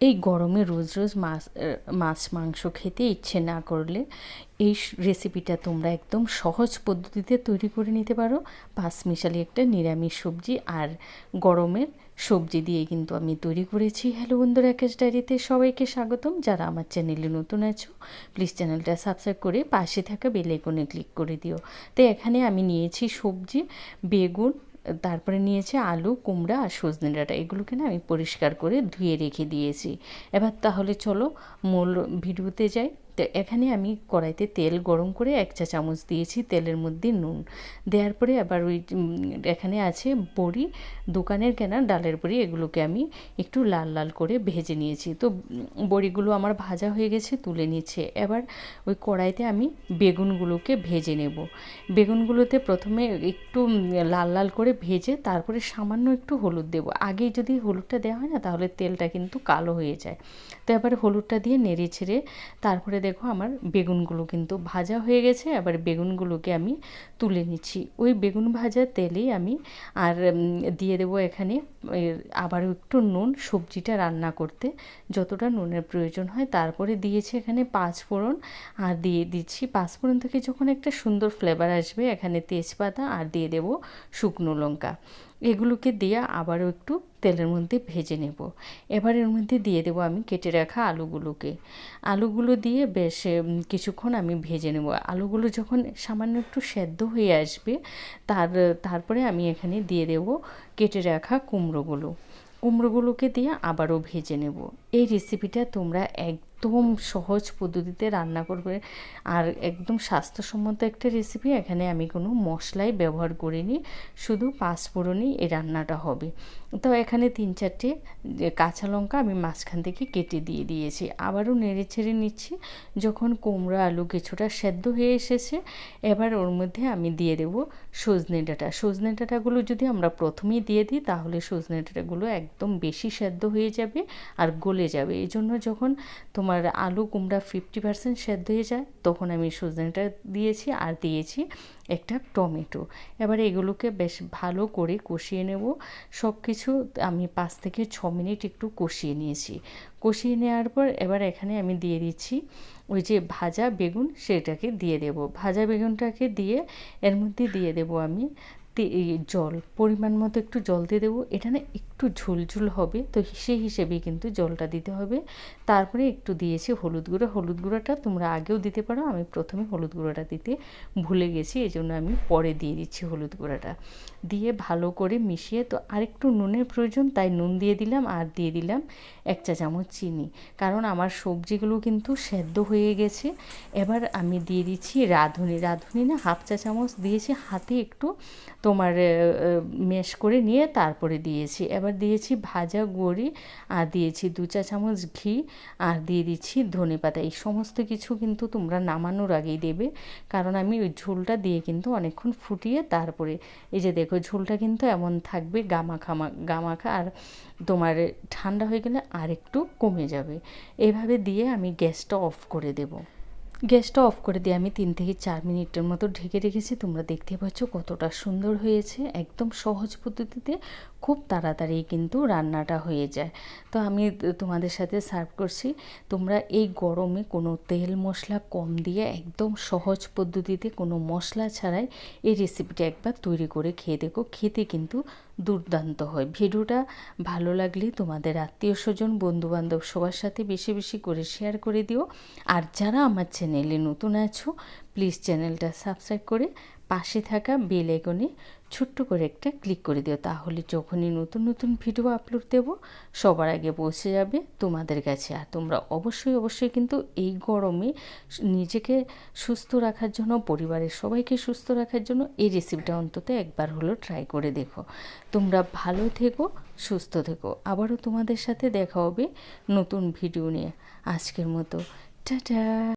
এই গরমে রোজ রোজ মাছ মাংস খেতে ইচ্ছে না করলে এই রেসিপিটা তোমরা একদম সহজ পদ্ধতিতে তৈরি করে নিতে পারো। পাঁচমিশালি একটা নিরামিষ সবজি আর গরমের সবজি দিয়ে কিন্তু আমি তৈরি করেছি। হ্যালো বন্ধুরা, আকাশ ডায়েরিতে সবাইকে স্বাগতম। যারা আমার চ্যানেলে নতুন আছো প্লিজ চ্যানেলটা সাবস্ক্রাইব করে পাশে থাকা বেল আইকনে ক্লিক করে দিও। তো এখানে আমি নিয়েছি সবজি, বেগুন, তারপরে নিয়েছি আলু, কুমড়া আর সজনে ডাঁটা। এগুলোকে না আমি পরিষ্কার করে ধুয়ে রেখে দিয়েছি। এবার তাহলে চলো মূল ভিডিওতে যাই। তো এখানে আমি কড়াইতে তেল গরম করে 1 চা চামচ দিয়েছি, তেলের মধ্যে নুন দেওয়ার পরে আবার ওই এখানে আছে বড়ি, দোকানের কেনা ডালের বড়ি। এগুলোকে আমি একটু লাল লাল করে ভেজে নিয়েছি। তো বড়িগুলো আমার ভাজা হয়ে গেছে, তুলে নিচ্ছে। এবার ওই কড়াইতে আমি বেগুনগুলোকে ভেজে নেব। বেগুনগুলোতে প্রথমে একটু লাল লাল করে ভেজে তারপরে সামান্য একটু হলুদ দেব। আগেই যদি হলুদটা দেওয়া হয় না তাহলে তেলটা কিন্তু কালো হয়ে যায়। তো এবার হলুদটা দিয়ে নেড়ে ছেড়ে তারপরে দেখো আমার বেগুনগুলো কিন্তু ভাজা হয়ে গেছে। আবার বেগুনগুলোকে আমি তুলে নিচ্ছি। ওই বেগুন ভাজা তেলেই আমি আর দিয়ে দেবো এখানে আবারও একটু নুন, সবজিটা রান্না করতে যতটা নুনের প্রয়োজন হয়। তারপরে দিয়েছি এখানে 5 ফোড়ন, আর দিয়ে দিচ্ছি 5 ফোড়ন থেকে যখন একটা সুন্দর ফ্লেভার আসবে এখানে তেজপাতা আর দিয়ে দেবো শুকনো লঙ্কা। এগুলোকে দিয়ে আবারও একটু তেলের মধ্যে ভেজে নেব। এবার এর মধ্যে দিয়ে দেবো আমি কেটে রাখা আলুগুলোকে। আলুগুলো দিয়ে বেশ কিছুক্ষণ আমি ভেজে নেব। আলুগুলো যখন সামান্য একটু সেদ্ধ হয়ে আসবে তারপরে আমি এখানে দিয়ে দেবো কেটে রাখা কুমড়োগুলোকে দিয়ে আবারও ভেজে নেব। এই রেসিপিটা তোমরা একদম সহজ পদ্ধতিতে রান্না করবে আর একদম স্বাস্থ্যসম্মত একটা রেসিপি। এখানে আমি কোনো মশলাই ব্যবহার করিনি, শুধু 5 ফোড়নই এই রান্নাটা হবে। তো এখানে 3-4টে কাঁচা লঙ্কা আমি মাঝখান থেকে কেটে দিয়ে দিয়েছি। আবারও নেড়ে ছেড়ে নিচ্ছি। যখন কুমড়ো আলু কিছুটা সেদ্ধ হয়ে এসেছে এবার ওর মধ্যে আমি দিয়ে দেবো সজনে ডাঁটাগুলো যদি আমরা প্রথমেই দিয়ে দিই তাহলে সজনে ডাঁটাগুলো একদম বেশি সেদ্ধ হয়ে যাবে আর গলে যাবে। এই জন্য যখন তোমার আলু কুমড়া 50% সেদ্ধ হয়ে যায় তখন আমি সজনেটা দিয়েছি আর দিয়েছি একটা টমেটো। এবার এগুলোকে বেশ ভালো করে কষিয়ে নেব। সব কিছু আমি 5 থেকে 6 মিনিট একটু কষিয়ে নিয়েছি। কষিয়ে নেওয়ার পর এবার এখানে আমি দিয়ে দিচ্ছি ওই যে ভাজা বেগুন, সেটাকে দিয়ে দেব। ভাজা বেগুনটাকে দিয়ে এর মধ্যে দিয়ে দেব আমি জল, পরিমাণ মতো একটু জল দিয়ে দেবো। এটা না একটু ঝোলঝোল হবে, তো সেই হিসেবেই কিন্তু জলটা দিতে হবে। তারপরে একটু দিয়েছি হলুদ গুঁড়োটা তোমরা আগেও দিতে পারো, আমি প্রথমে হলুদ গুঁড়োটা দিতে ভুলে গেছি, এই জন্য আমি পরে দিয়ে দিচ্ছি হলুদ গুঁড়োটা। দিয়ে ভালো করে মিশিয়ে, তো আরেকটু নুনের প্রয়োজন তাই নুন দিয়ে দিলাম, আর দিয়ে দিলাম 1 চা চামচ চিনি, কারণ আমার সবজিগুলো কিন্তু সেদ্ধ হয়ে গেছে। এবার আমি দিয়ে দিচ্ছি রাঁধুনি না 1/2 চা চামচ দিয়েছি, হাতে একটু তোমার মেশ করে নিয়ে তারপরে দিয়েছি। এবার দিয়েছি ভাজা বড়ি আর দিয়েছি 2 চা চামচ ঘি আর দিয়ে দিচ্ছি ধনেপাতা। এই সমস্ত কিছু কিন্তু তোমরা নামানোর আগেই দেবে, কারণ আমি ওই ঝোলটা দিয়ে কিন্তু অনেকক্ষণ ফুটিয়ে তারপরে এই যে দেখো ঝোলটা কিন্তু এমন থাকবে গামাখা, আর তোমার ঠান্ডা হয়ে গেলে আর একটু কমে যাবে। এভাবে দিয়ে আমি গ্যাসটা অফ করে দেবো। গ্যাসটা অফ করে দিয়ে আমি 3 থেকে 4 মিনিটের মতো ঢেকে রেখেছি। তোমরা দেখতে পাচ্ছ কতটা সুন্দর হয়েছে। একদম সহজ পদ্ধতিতে খুব তাড়াতাড়ি কিন্তু রান্নাটা হয়ে যায়। তো আমি তোমাদের সাথে সার্ভ করছি। তোমরা এই গরমে কোনো তেল মশলা কম দিয়ে একদম সহজ পদ্ধতিতে কোনো মশলা ছাড়াই এই রেসিপিটা একবার তৈরি করে খেয়ে দেখো, খেতে কিন্তু দুর্দান্ত হয়। ভিডিওটা ভালো লাগলে তোমাদের আত্মীয় স্বজন বন্ধুবান্ধব সবার সাথে বেশি বেশি করে শেয়ার করে দিও। আর যারা আমার চ্যানেলে নতুন আছো প্লিজ চ্যানেলটা সাবস্ক্রাইব করে পাশে থাকা বেল আইকনে ছোট্ট করে একটা ক্লিক করে দিও, তাহলে যখনই নতুন নতুন ভিডিও আপলোড দেব সবার আগে পৌঁছে যাবে তোমাদের কাছে। আর তোমরা অবশ্যই কিন্তু এই গরমে নিজেকে সুস্থ রাখার জন্য, পরিবারের সবাইকে সুস্থ রাখার জন্য এই রেসিপিটা অন্তত একবার হলো ট্রাই করে দেখো। তোমরা ভালো থেকো, সুস্থ থেকো। আবারও তোমাদের সাথে দেখা হবে নতুন ভিডিও নিয়ে। আজকের মতো টাটা।